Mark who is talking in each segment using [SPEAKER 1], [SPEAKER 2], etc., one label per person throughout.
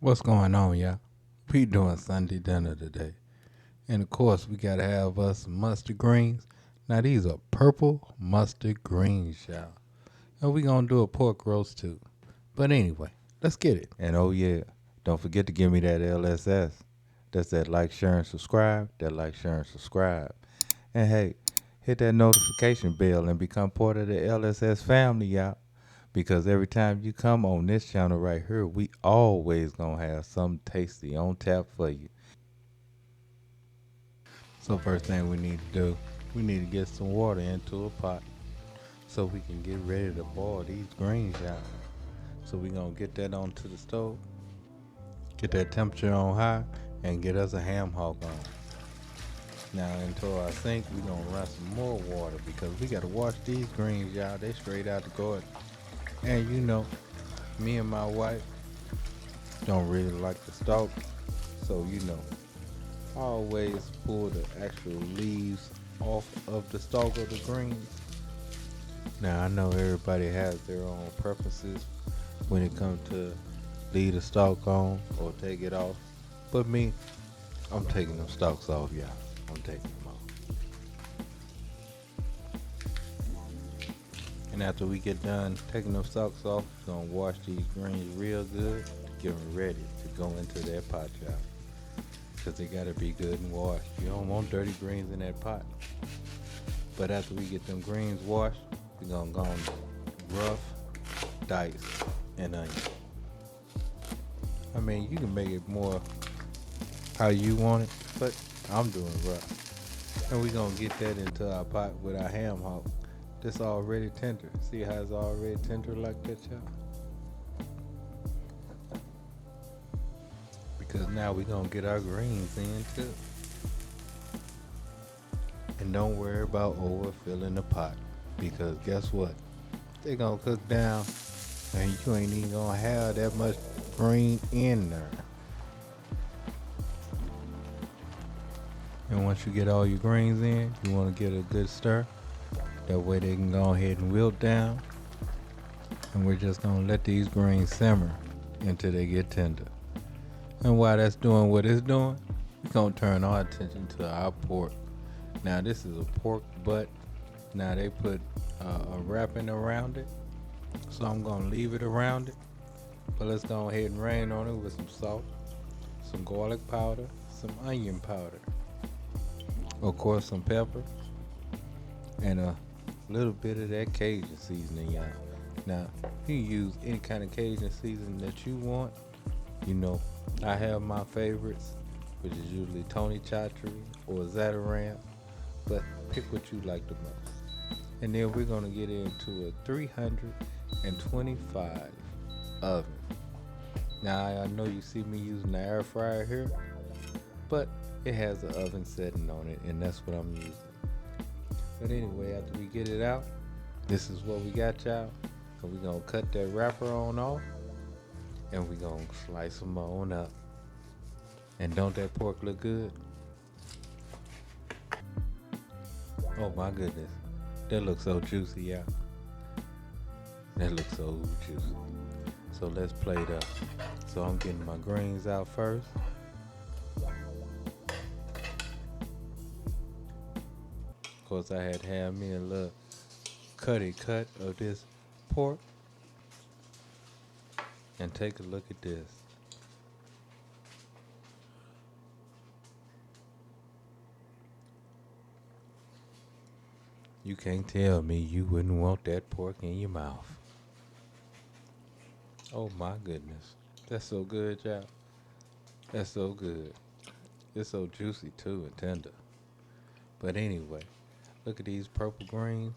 [SPEAKER 1] What's going on, y'all? We doing Sunday dinner today. And of course, we gotta have us some mustard greens. Now, these are purple mustard greens, y'all. And we gonna do a pork roast too. But anyway, let's get it.
[SPEAKER 2] And oh yeah, don't forget to give me that LSS. That's that like, share, and subscribe. That like, share, and subscribe. And hey, hit that notification bell and become part of the LSS family, y'all. Because every time you come on this channel right here, we always gonna have something tasty on tap for you.
[SPEAKER 1] So, first thing we need to do, we need to get some water into a pot so we can get ready to boil these greens, y'all. So, we gonna get that onto the stove, get that temperature on high, and get us a ham hock on. Now into our sink, we gonna run some more water because we gotta wash these greens, y'all. They straight out the garden. And me and my wife don't really like the stalk, so I always pull the actual leaves off of the stalk of the greens. Now I know everybody has their own preferences when it comes to leave the stalk on or take it off, but me, I'm taking them stalks off, y'all. I'm taking them off. And after we get done taking them stalks off, we're gonna wash these greens real good, get them ready to go into that pot, y'all. Cause they gotta be good and washed. You don't want dirty greens in that pot. But after we get them greens washed, we're gonna go on rough, dice, and onion. I mean, you can make it more how you want it, but I'm doing rough. And we're gonna get that into our pot with our ham hock. That's already tender. See how it's already tender like that, y'all? Because now we're gonna get our greens in too. And don't worry about overfilling the pot. Because guess what? They're gonna cook down and you ain't even gonna have that much green in there. And once you get all your greens in, you wanna get a good stir. That way they can go ahead and wilt down. And we're just gonna let these greens simmer until they get tender. And while that's doing what it's doing, we're gonna turn our attention to our pork. Now this is a pork butt. Now they put a wrapping around it, so I'm gonna leave it around it. But let's go ahead and rain on it with some salt, some garlic powder, some onion powder, of course some pepper, and a little bit of that Cajun seasoning, y'all. Now you can use any kind of Cajun seasoning that you want. I have my favorites, which is usually Tony Chachery or Zataran, but pick what you like the most. And then we're gonna get into a 325 oven. Now I know you see me using the air fryer here, but it has an oven setting on it, and that's what I'm using. But anyway, after we get it out, this is what we got, y'all. So we're gonna cut that wrapper on off, and we're gonna slice them on up. And don't that pork look good? Oh my goodness, that looks so juicy, y'all. That looks so juicy. So let's plate up. So I'm getting my greens out first. Of course, I had to have me a little cut of this pork. And take a look at this. You can't tell me you wouldn't want that pork in your mouth. Oh my goodness. That's so good, y'all. That's so good. It's so juicy too and tender. But anyway, look at these purple greens.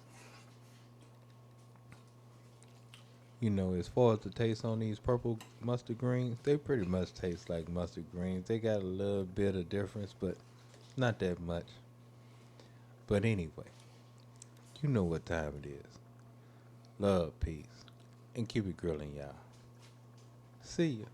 [SPEAKER 1] As far as the taste on these purple mustard greens, they pretty much taste like mustard greens. They got a little bit of difference, but not that much. But anyway, you know what time it is. Love, peace, and keep it grilling, y'all. See ya.